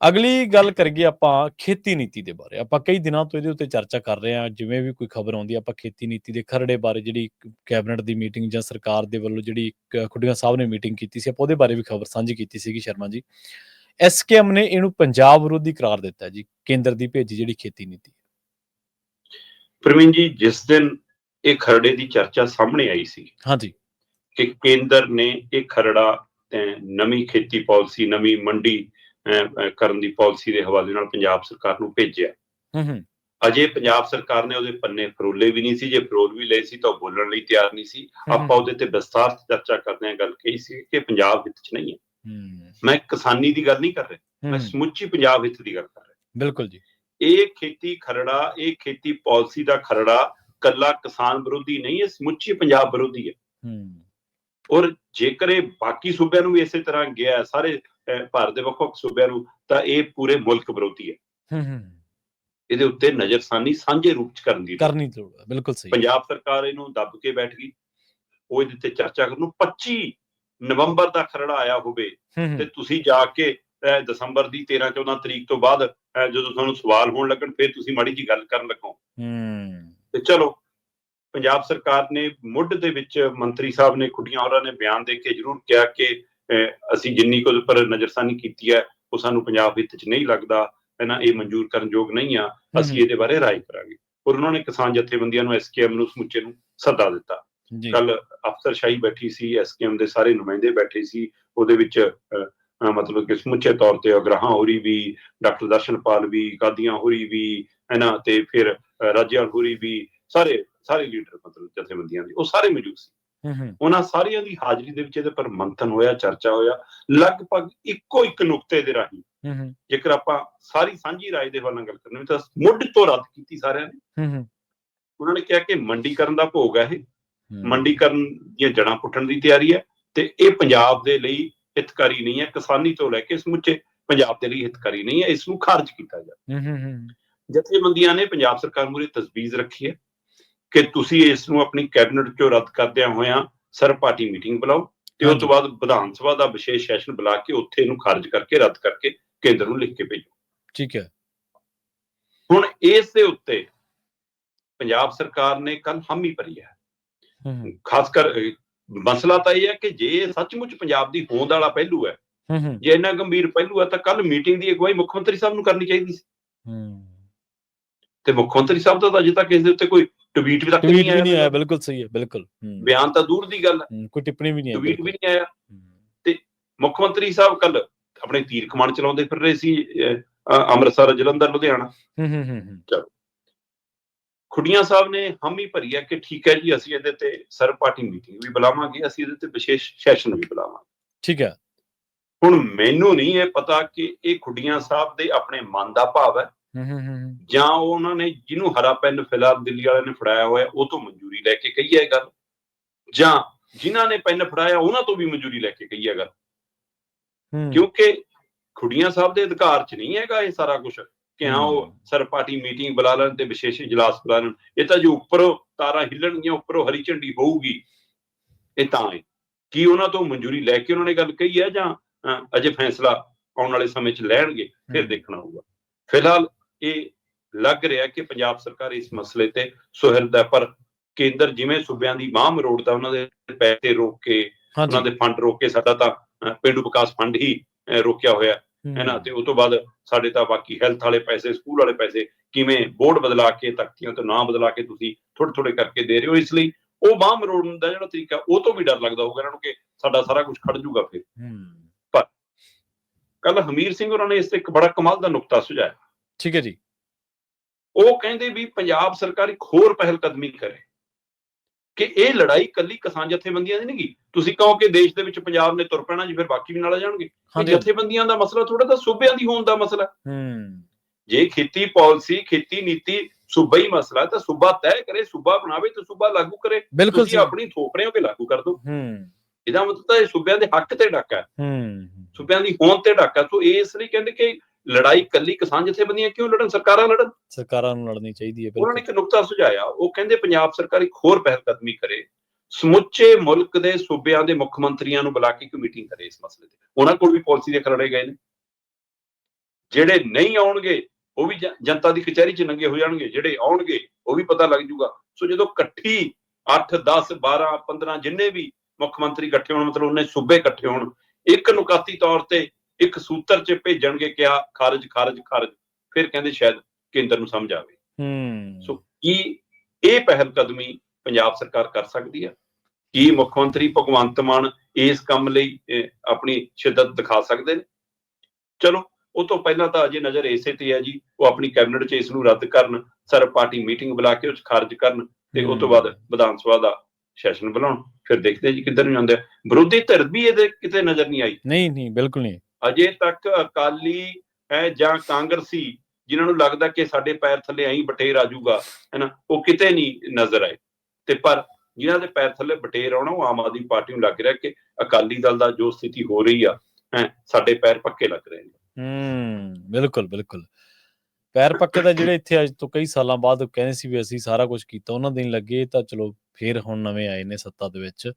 ਅਗਲੀ ਗੱਲ ਕਰੀਏ ਆਪਾਂ ਖੇਤੀ ਨੀਤੀ ਦੇ ਬਾਰੇ। ਆਪਾਂ ਕਈ ਦਿਨਾਂ ਤੋਂ ਇਹਦੇ ਉੱਤੇ ਚਰਚਾ ਕਰ ਰਹੇ ਹਾਂ। ਜਿਵੇਂ ਵੀ ਕੋਈ ਖਬਰ ਆਉਂਦੀ ਹੈ, ਆਪਾਂ ਖੇਤੀ ਨੀਤੀ ਦੇ ਖਰੜੇ ਬਾਰੇ ਜਿਹੜੀ ਕੈਬਨਿਟ ਦੀ ਮੀਟਿੰਗ ਜਾਂ ਸਰਕਾਰ ਦੇ ਵੱਲੋਂ ਜਿਹੜੀ ਖੁੱਡੀਆਂ ਸਾਹਿਬ ਨੇ ਮੀਟਿੰਗ ਕੀਤੀ ਸੀ, ਆਪਾਂ ਉਹਦੇ ਬਾਰੇ ਵੀ ਖਬਰ ਸਾਂਝੀ ਕੀਤੀ ਸੀਗੀ ਸ਼ਰਮਾ ਜੀ। ਐਸਕੇਐਮ ਨੇ ਇਹਨੂੰ ਪੰਜਾਬ ਵਿਰੋਧੀ ਕਰਾਰ ਦਿੱਤਾ ਜੀ, ਕੇਂਦਰ ਦੀ ਭੇਜੀ ਜਿਹੜੀ ਖੇਤੀ ਨੀਤੀ। ਪ੍ਰਵੀਨ ਜੀ, ਜਿਸ ਦਿਨ ਇਹ ਖਰੜੇ ਦੀ ਚਰਚਾ ਸਾਹਮਣੇ ਆਈ ਸੀ, ਹਾਂਜੀ, ਕਿ ਕੇਂਦਰ ਨੇ ਇਹ ਖਰੜਾ ਨਵੀਂ ਖੇਤੀ ਪਾਲਿਸੀ, ਨਵੀਂ ਮੰਡੀ ਕਰਨ ਦੀ ਪਾਲਿਸੀ ਦੇ ਹਵਾਲੇ ਨਾਲ ਪੰਜਾਬ ਸਰਕਾਰ ਨੂੰ ਭੇਜਿਆ। ਅਜੇ ਪੰਜਾਬ ਸਰਕਾਰ ਨੇ ਉਹਦੇ ਪੰਨੇ ਫਰੋਲੇ ਵੀ ਨਹੀਂ ਸੀ। ਜੇ ਫਰੋਲ ਵੀ ਲਏ ਸੀ ਤਾਂ ਉਹ ਬੋਲਣ ਲਈ ਤਿਆਰ ਨਹੀਂ ਸੀ। ਆਪਾਂ ਉਹਦੇ ਤੇ ਵਿਸਥਾਰ ਚਰਚਾ ਕਰਦੇ ਹਾਂ। ਗੱਲ ਕਹੀ ਸੀ ਕਿ ਪੰਜਾਬ ਹਿੱਤ 'ਚ ਨਹੀਂ ਹੈ। ਮੈਂ ਕਿਸਾਨੀ ਦੀ ਗੱਲ ਨਹੀਂ ਕਰ ਰਿਹਾ, ਮੈਂ ਸਮੁੱਚੀ ਪੰਜਾਬ ਹਿੱਤ ਦੀ ਗੱਲ ਕਰ ਰਿਹਾ। ਬਿਲਕੁਲ ਜੀ। ਇਹ ਖੇਤੀ ਖਰੜਾ, ਇਹ ਖੇਤੀ ਪਾਲਿਸੀ ਦਾ ਖਰੜਾ ਕੱਲਾ ਕਿਸਾਨ ਵਿਰੋਧੀ ਨਹੀਂ ਹੈ, ਸਮੁੱਚੀ ਪੰਜਾਬ ਵਿਰੋਧੀ ਹੈ। ਔਰ ਜੇਕਰ ਇਹ ਬਾਕੀ ਸੂਬਿਆਂ ਨੂੰ ਵੀ ਇਸੇ ਤਰ੍ਹਾਂ ਗਿਆ, ਸਾਰੇ ਭਾਰਤ ਦੇ ਵੱਖ-ਵੱਖ ਸੂਬਿਆਂ ਨੂੰ, ਤਾਂ ਇਹ ਪੂਰੇ ਮੁਲਕ ਵਿਰੋਧੀ ਹੈ। ਇਹਦੇ ਉੱਤੇ ਨਜ਼ਰਸਾਨੀ ਸਾਂਝੇ ਰੂਪ 'ਚ ਕਰਨੀ ਲੋੜ ਹੈ। ਬਿਲਕੁਲ ਸਹੀ। ਪੰਜਾਬ ਸਰਕਾਰ ਇਹਨੂੰ ਦੱਬ ਕੇ ਬੈਠ ਗਈ। ਉਹ ਇਹਦੇ ਤੇ ਚਰਚਾ ਕਰਨ ਨੂੰ 25 ਨਵੰਬਰ ਦਾ ਖਰੜਾ ਆਇਆ ਹੋਵੇ ਤੇ ਤੁਸੀਂ ਜਾ ਕੇ ਦਸੰਬਰ ਦੀ 13-14 ਤਰੀਕ ਤੋਂ ਬਾਅਦ ਜਦੋਂ ਤੁਹਾਨੂੰ ਸਵਾਲ ਹੋਣ ਲੱਗਣ, ਫਿਰ ਤੁਸੀਂ ਮਾੜੀ ਜੀ ਗੱਲ ਕਰਨ ਲੱਗੋ। ਤੇ ਚਲੋ, ਪੰਜਾਬ ਸਰਕਾਰ ਨੇ ਮੁੱਢ ਦੇ ਵਿੱਚ ਮੰਤਰੀ ਸਾਹਿਬ ਨੇ, ਖੁੱਡੀਆਂ ਹੋਰਾਂ ਨੇ ਬਿਆਨ ਦੇ ਕੇ ਜ਼ਰੂਰ ਕਿਹਾ ਕਿ ਅਸੀਂ ਜਿੰਨੀ ਕੁ ਪਰ ਨਜ਼ਰਸਾਨੀ ਕੀਤੀ ਹੈ ਉਹ ਸਾਨੂੰ ਪੰਜਾਬ ਹਿੱਤ 'ਚ ਨਹੀਂ ਲੱਗਦਾ, ਇਹ ਮਨਜ਼ੂਰ ਕਰਨ ਯੋਗ ਨਹੀਂ ਆ, ਅਸੀਂ ਇਹਦੇ ਬਾਰੇ ਰਾਏ ਕਰਾਂਗੇ। ਔਰ ਉਹਨਾਂ ਨੇ ਕਿਸਾਨ ਜਥੇਬੰਦੀਆਂ ਨੂੰ, ਐਸਕੇਐਮ ਨੂੰ ਸਮੁੱਚੇ ਨੂੰ ਸੱਦਾ ਦਿੱਤਾ। ਕੱਲ ਅਫਸਰਸ਼ਾਹੀ ਬੈਠੀ ਸੀ, ਐਸਕੇਐਮ ਦੇ ਸਾਰੇ ਨੁਮਾਇੰਦੇ ਬੈਠੇ ਸੀ। ਉਹਦੇ ਵਿੱਚ ਮਤਲਬ ਕਿ ਸਮੁੱਚੇ ਤੌਰ ਤੇ ਅਗਰਾਹਾਂ ਹੋਰੀ ਵੀ, ਡਾਕਟਰ ਦਰਸ਼ਨਪਾਲ ਵੀ, ਕਾਦੀਆਂ ਹੋਰੀ ਵੀ, ਤੇ ਫਿਰ ਰਾਜਿਆਲ ਹੋਰੀ ਵੀ, ਸਾਰੇ ਲੀਡਰ ਮਤਲਬ ਜਥੇਬੰਦੀਆਂ ਦੇ, ਉਹ ਸਾਰੇ ਮੌਜੂਦ ਸੀ। ਉਹਨਾਂ ਸਾਰਿਆਂ ਦੀ ਹਾਜ਼ਰੀ ਦੇ ਵਿੱਚ ਇਹਦੇ ਪਰ ਮੰਥਨ ਹੋਇਆ, ਚਰਚਾ ਹੋਇਆ। ਲਗਭਗ ਇੱਕੋ ਇੱਕ ਨੁਕਤੇ ਦੇ ਰਾਹੀਂ, ਜੇਕਰ ਆਪਾਂ ਸਾਰੀ ਸਾਂਝੀ ਰਾਏ ਦੇ ਵੱਲ ਗੱਲ ਕਰਨੀ ਤਾਂ ਮੁੱਢ ਤੋਂ ਰੱਦ ਕੀਤੀ ਸਾਰਿਆਂ ਨੇ। ਉਹਨਾਂ ਨੇ ਕਿਹਾ ਕਿ ਮੰਡੀਕਰਨ ਦਾ ਭੋਗ ਹੈ, ਇਹ ਮੰਡੀਕਰਨ ਦੀਆਂ ਜੜ੍ਹਾਂ ਪੁੱਟਣ ਦੀ ਤਿਆਰੀ ਹੈ, ਤੇ ਇਹ ਪੰਜਾਬ ਦੇ ਲਈ ਹਿਤਕਾਰੀ ਨਹੀਂ ਹੈ। ਕਿਸਾਨੀ ਤੋਂ ਲੈ ਕੇ ਸਮੁੱਚੇ ਪੰਜਾਬ ਦੇ ਲਈ ਹਿਤਕਾਰੀ ਨਹੀਂ ਹੈ, ਇਸ ਨੂੰ ਖਾਰਜ ਕੀਤਾ ਜਾਵੇ। ਜਥੇਬੰਦੀਆਂ ਨੇ ਪੰਜਾਬ ਸਰਕਾਰ ਮੂਹਰੇ ਤਜਵੀਜ਼ ਰੱਖੀ ਹੈ ਕਿ ਤੁਸੀਂ ਇਸ ਨੂੰ ਆਪਣੀ ਕੈਬਨਿਟ ਚੋਂ ਰੱਦ ਕਰਦਿਆਂ ਹੋਇਆਂ ਸਰਬ ਪਾਰਟੀ ਮੀਟਿੰਗ ਬੁਲਾਓ ਤੇ ਉਸ ਤੋਂ ਬਾਅਦ ਵਿਧਾਨ ਸਭਾ ਦਾ ਵਿਸ਼ੇਸ਼ ਸੈਸ਼ਨ ਬੁਲਾ ਕੇ ਉੱਥੇ ਇਹਨੂੰ ਖਾਰਜ ਕਰਕੇ, ਰੱਦ ਕਰਕੇ ਕੇਂਦਰ ਨੂੰ ਲਿਖ ਕੇ ਭੇਜੋ। ਠੀਕ ਹੈ। ਹੁਣ ਇਸ ਦੇ ਉੱਤੇ ਪੰਜਾਬ ਸਰਕਾਰ ਨੇ ਕੱਲ ਹਾਮੀ ਭਰੀ ਹੈ। ਖਾਸ ਕਰ ਮਸਲਾ ਤਾਂ ਇਹ ਹੈ ਕਿ ਜੇ ਸੱਚਮੁੱਚ ਪੰਜਾਬ ਦੀ ਹੋਂਦ ਵਾਲਾ ਪਹਿਲੂ ਹੈ, ਜੇ ਇੰਨਾ ਗੰਭੀਰ ਪਹਿਲੂ ਹੈ, ਤਾਂ ਕੱਲ ਮੀਟਿੰਗ ਦੀ ਅਗਵਾਈ ਮੁੱਖ ਮੰਤਰੀ ਸਾਹਿਬ ਨੂੰ ਕਰਨੀ ਚਾਹੀਦੀ ਸੀ। ਤੇ ਮੁੱਖ ਮੰਤਰੀ ਸਾਹਿਬ ਦਾ ਤਾਂ ਅਜੇ ਤੱਕ ਇਸ ਦੇ ਉੱਤੇ ਕੋਈ ਟਵੀਟ ਤੱਕ ਨਹੀਂ ਆਇਆ। ਬਿਲਕੁਲ ਸਹੀ ਹੈ, ਬਿਲਕੁਲ। ਬਿਆਨ ਤਾਂ ਦੂਰ ਦੀ ਗੱਲ ਹੈ, ਕੋਈ ਟਿੱਪਣੀ ਵੀ ਨਹੀਂ, ਟਵੀਟ ਵੀ ਨਹੀਂ ਆਇਆ। ਤੇ ਮੁੱਖ ਮੰਤਰੀ ਸਾਹਿਬ ਕੱਲ ਆਪਣੇ ਤੀਰ ਕਮਾਨ ਚਲਾਉਂਦੇ ਫਿਰ ਰਹੇ ਸੀ, ਅੰਮ੍ਰਿਤਸਰ, ਜਲੰਧਰ, ਲੁਧਿਆਣਾ। ਚਲੋ, ਖੁੱਡੀਆਂ ਸਾਹਿਬ ਨੇ ਹਾਮੀ ਭਰੀ ਹੈ ਕਿ ਠੀਕ ਹੈ ਜੀ, ਅਸੀਂ ਇਹਦੇ ਤੇ ਸਰਬ ਪਾਰਟੀ ਮੀਟਿੰਗ ਵੀ ਬੁਲਾਵਾਂਗੇ, ਅਸੀਂ ਇਹਦੇ ਤੇ ਵਿਸ਼ੇਸ਼ ਸੈਸ਼ਨ ਵੀ ਬੁਲਾਵਾਂਗੇ। ਠੀਕ ਹੈ। ਹੁਣ ਮੈਨੂੰ ਨਹੀਂ ਇਹ ਪਤਾ ਕਿ ਇਹ ਖੁੱਡੀਆਂ ਸਾਹਿਬ ਦੇ ਆਪਣੇ ਮਨ ਦਾ ਭਾਵ ਹੈ ਜਾਂ ਉਹਨਾਂ ਨੇ ਜਿਹਨੂੰ ਹਰਾ ਪੈਨ ਫਿਲਹਾਲ ਦਿੱਲੀ ਵਾਲਿਆਂ ਨੇ ਫੜਾਇਆ ਹੋਇਆ ਉਹ ਤੋਂ ਮਨਜ਼ੂਰੀ ਲੈ ਕੇ ਕਹੀ ਹੈ ਗੱਲ, ਜਾਂ ਜਿਨ੍ਹਾਂ ਨੇ ਪੈਨ ਫੜਾਇਆ ਉਹਨਾਂ ਤੋਂ ਵੀ ਮਨਜ਼ੂਰੀ ਲੈ ਕੇ ਕਹੀ ਹੈ ਗੱਲ। ਕਿਉਂਕਿ ਖੁੱਡੀਆਂ ਸਾਹਿਬ ਦੇ ਅਧਿਕਾਰ 'ਚ ਨਹੀਂ ਹੈਗਾ ਇਹ ਸਾਰਾ ਕੁਛ ਕਿ ਹਾਂ ਉਹ ਸਰਬ ਪਾਰਟੀ ਮੀਟਿੰਗ ਬੁਲਾ ਲੈਣ ਤੇ ਵਿਸ਼ੇਸ਼ ਇਜਲਾਸ ਬੁਲਾ ਲੈਣ। ਇਹ ਤਾਂ ਜੋ ਉੱਪਰੋਂ ਤਾਰਾਂ ਹਿੱਲਣਗੀਆਂ, ਉੱਪਰੋਂ ਹਰੀ ਝੰਡੀ ਹੋਊਗੀ, ਇਹ ਤਾਂ ਹੈ। ਕੀ ਉਹਨਾਂ ਤੋਂ ਮਨਜ਼ੂਰੀ ਲੈ ਕੇ ਉਹਨਾਂ ਨੇ ਗੱਲ ਕਹੀ ਹੈ ਜਾਂ ਅਜੇ ਫੈਸਲਾ ਆਉਣ ਵਾਲੇ ਸਮੇਂ 'ਚ ਲੈਣਗੇ, ਫਿਰ ਦੇਖਣਾ ਹੋਊਗਾ। ਫਿਲਹਾਲ ਇਹ ਲੱਗ ਰਿਹਾ ਕਿ ਪੰਜਾਬ ਸਰਕਾਰ ਇਸ ਮਸਲੇ ਤੇ ਸੁਹਿਰਦ ਹੈ, ਪਰ ਕੇਂਦਰ ਜਿਵੇਂ ਸੂਬਿਆਂ ਦੀ ਬਾਂਹ ਮਰੋੜਦਾ, ਉਹਨਾਂ ਦੇ ਪੈਸੇ ਰੋਕ ਕੇ, ਉਹਨਾਂ ਦੇ ਫੰਡ ਰੋਕ ਕੇ, ਸਾਡਾ ਤਾਂ ਪੇਂਡੂ ਵਿਕਾਸ ਫੰਡ ਹੀ ਰੋਕਿਆ ਹੋਇਆ ਹੈ ਨਾ, ਤੇ ਉਹ ਤੋਂ ਬਾਅਦ ਸਾਡੇ ਤਾਂ ਬਾਕੀ ਹੈਲਥ ਵਾਲੇ ਪੈਸੇ, ਸਕੂਲ ਵਾਲੇ ਪੈਸੇ ਕਿਵੇਂ ਬੋਰਡ ਬਦਲਾ ਕੇ, ਤਖਤੀਆਂ ਤੋਂ ਨਾਂ ਬਦਲਾ ਕੇ ਤੁਸੀਂ ਥੋੜੇ ਥੋੜੇ ਕਰਕੇ ਦੇ ਰਹੇ ਹੋ। ਇਸ ਲਈ ਉਹ ਬਾਂਹ ਮਰੋੜਨ ਦਾ ਜਿਹੜਾ ਤਰੀਕਾ, ਉਹ ਤੋਂ ਵੀ ਡਰ ਲੱਗਦਾ ਹੋਊਗਾ ਇਹਨਾਂ ਨੂੰ ਕਿ ਸਾਡਾ ਸਾਰਾ ਕੁਝ ਖੜ ਜੂਗਾ ਫਿਰ। ਪਰ ਕੱਲ ਹਮੀਰ ਸਿੰਘ ਹੋਰਾਂ ਨੇ ਇਸ ਤੇ ਇੱਕ ਬੜਾ ਕਮਾਲ ਦਾ ਨੁਕਤਾ ਸੁਝਾਇਆ। ਠੀਕ ਹੈ ਜੀ। ਉਹ ਕਹਿੰਦੇ ਵੀ ਪੰਜਾਬ ਸਰਕਾਰ ਇੱਕ ਹੋਰ ਪਹਿਲ ਕਦਮੀ ਕਰੇ ਕਿ ਇਹ ਲੜਾਈ ਕੱਲੀ ਕਿਸਾਨ ਜਥੇਬੰਦੀਆਂ ਦੀ ਨਹੀਂ ਗੀ। ਤੁਸੀਂ ਕਹੋ ਕਿ ਦੇਸ਼ ਦੇ ਵਿੱਚ ਪੰਜਾਬ ਨੇ ਤੁਰ ਪੈਣਾ ਜੀ, ਫਿਰ ਬਾਕੀ ਵੀ ਨਾਲ ਆ ਜਾਣਗੇ। ਜਥੇਬੰਦੀਆਂ ਦਾ ਮਸਲਾ ਥੋੜਾ ਤਾਂ ਸੂਬਿਆਂ ਦੀ ਹੋਣ ਦਾ ਮਸਲਾ। ਜੇ ਖੇਤੀ ਪਾਲਿਸੀ, ਖੇਤੀ ਨੀਤੀ ਸੂਬਾ ਹੀ ਮਸਲਾ, ਤਾਂ ਸੂਬਾ ਤੈਅ ਕਰੇ, ਸੂਬਾ ਬਣਾਵੇ ਤੇ ਸੂਬਾ ਲਾਗੂ ਕਰੇ। ਤੁਸੀਂ ਆਪਣੀ ਥੋਪ ਰਹੇ ਹੋ ਕਿ ਲਾਗੂ ਕਰ ਦੋ। ਇਹਦਾ ਮਤਲਬ ਤਾਂ ਇਹ ਸੂਬਿਆਂ ਦੇ ਹੱਕ ਤੇ ਡਾਕਾ ਹੈ, ਸੂਬਿਆਂ ਦੀ ਹੋਂਦ ਤੇ ਡਾਕਾ। ਸੋ ਇਸ ਲਈ ਕਹਿੰਦੇ ਕਿ ਲੜਾਈ ਕੱਲੀ ਕਿਸਾਨ ਜਥੇਬੰਦੀਆਂ ਕਿਉਂ ਲੜਨ, ਸਰਕਾਰਾਂ ਲੜਨ, ਸਰਕਾਰਾਂ ਨੂੰ ਲੜਨੀ ਚਾਹੀਦੀ ਹੈ। ਉਹਨਾਂ ਨੇ ਇੱਕ ਨੁਕਤਾ ਸੁਝਾਇਆ, ਉਹ ਕਹਿੰਦੇ ਪੰਜਾਬ ਸਰਕਾਰ ਇੱਕ ਹੋਰ ਪਹਿਲ ਕਦਮੀ ਕਰੇ, ਸਮੁੱਚੇ ਮੁਲਕ ਦੇ ਸੂਬਿਆਂ ਦੇ ਮੁੱਖ ਮੰਤਰੀਆਂ ਨੂੰ ਬੁਲਾ ਕੇ ਇੱਕ ਮੀਟਿੰਗ ਕਰੇ ਇਸ ਮਸਲੇ ਤੇ। ਉਹਨਾਂ ਕੋਲ ਵੀ ਪਾਲਿਸੀ ਦੇ ਖਰੜੇ ਗਏ ਨੇ, ਜਿਹੜੇ ਨਹੀਂ ਆਉਣਗੇ ਉਹ ਵੀ ਜਨਤਾ ਦੀ ਕਚਹਿਰੀ 'ਚ ਨੰਗੇ ਹੋ ਜਾਣਗੇ, ਜਿਹੜੇ ਆਉਣਗੇ ਉਹ ਵੀ ਪਤਾ ਲੱਗ ਜੂਗਾ। ਸੋ ਜਦੋਂ ਇਕੱਠੀ 8 10 12 15 ਜਿੰਨੇ ਵੀ ਮੁੱਖ ਮੰਤਰੀ ਇਕੱਠੇ ਹੋਣ, ਮਤਲਬ ਉਹਨੇ ਸੂਬੇ ਇਕੱਠੇ ਹੋਣ, ਇੱਕ ਨੁਕਾਤੀ ਤੌਰ ਤੇ ਇੱਕ ਸੂਤਰ 'ਚ ਭੇਜਣਗੇ ਕਿਹਾ ਖਾਰਜ ਖਾਰਜ ਖਾਰਜ, ਫਿਰ ਕਹਿੰਦੇ ਸ਼ਾਇਦ ਕੇਂਦਰ ਨੂੰ ਸਮਝ ਆਵੇ। ਸੋ ਕੀ ਇਹ ਪਹਿਲ ਕਦਮੀ ਪੰਜਾਬ ਸਰਕਾਰ ਕਰ ਸਕਦੀ ਹੈ? ਕੀ ਮੁੱਖ ਮੰਤਰੀ ਭਗਵੰਤ ਮਾਨ ਇਸ ਕੰਮ ਲਈ ਆਪਣੀ ਸ਼ਿੱਦਤ ਦਿਖਾ ਸਕਦੇ ਨੇ? ਚਲੋ ਉਹ ਤੋਂ ਪਹਿਲਾਂ ਤਾਂ ਅਜੇ ਨਜ਼ਰ ਇਸੇ ਤੇ ਹੈ ਜੀ, ਉਹ ਆਪਣੀ ਕੈਬਨਿਟ 'ਚ ਇਸ ਨੂੰ ਰੱਦ ਕਰਨ, ਸਰਬ ਪਾਰਟੀ ਮੀਟਿੰਗ ਬੁਲਾ ਕੇ ਉਹ 'ਚ ਖਾਰਜ ਕਰਨ, ਤੇ ਉਸ ਤੋਂ ਬਾਅਦ ਵਿਧਾਨ ਸਭਾ ਦਾ ਸੈਸ਼ਨ ਬੁਲਾਉਣ। ਫਿਰ ਦੇਖਦੇ ਜੀ ਕਿੱਧਰ ਨੂੰ ਜਾਂਦੇ ਆ। ਵਿਰੋਧੀ ਧਿਰ ਵੀ ਇਹਦੇ ਕਿਤੇ ਨਜ਼ਰ ਨਹੀਂ ਆਈ। ਨਹੀਂ ਬਿਲਕੁਲ ਨਹੀਂ। ਅਜੇ ਤੱਕ ਅਕਾਲੀ ਹੈ ਜਾਂ ਕਾਂਗਰਸੀ ਜਿਨ੍ਹਾਂ ਨੂੰ ਲੱਗਦਾ ਕਿ ਸਾਡੇ ਪੈਰ ਥੱਲੇ ਐਂ ਬਟੇਰ ਆ ਜਾਊਗਾ, ਹੈਨਾ, ਉਹ ਕਿਤੇ ਨਹੀਂ ਨਜ਼ਰ ਆਏ। ਤੇ ਪਰ ਜਿਨ੍ਹਾਂ ਦੇ ਪੈਰ ਥੱਲੇ ਬਟੇਰ ਆਉਣਾ, ਉਹ ਆਮ ਆਦਮੀ ਪਾਰਟੀ ਨੂੰ ਲੱਗ ਰਿਹਾ ਕਿ ਅਕਾਲੀ ਦਲ ਦਾ ਜੋ ਸਥਿਤੀ ਹੋ ਰਹੀ ਆ, ਸਾਡੇ ਪੈਰ ਪੱਕੇ ਲੱਗ ਰਹੇ ਨੇ। ਬਿਲਕੁਲ ਪੈਰ ਪੱਕੇ ਤਾਂ ਜਿਹੜੇ ਇੱਥੇ ਅੱਜ ਤੋਂ ਕਈ ਸਾਲਾਂ ਬਾਅਦ ਕਹਿੰਦੇ ਸੀ ਵੀ ਅਸੀਂ ਸਾਰਾ ਕੁਝ ਕੀਤਾ, ਉਹਨਾਂ ਦੇ ਨਹੀਂ ਲੱਗੇ। ਤਾਂ ਚਲੋ ਫੇਰ ਹੁਣ ਨਵੇਂ ਆਏ ਨੇ ਸੱਤਾ ਦੇ ਵਿੱਚ,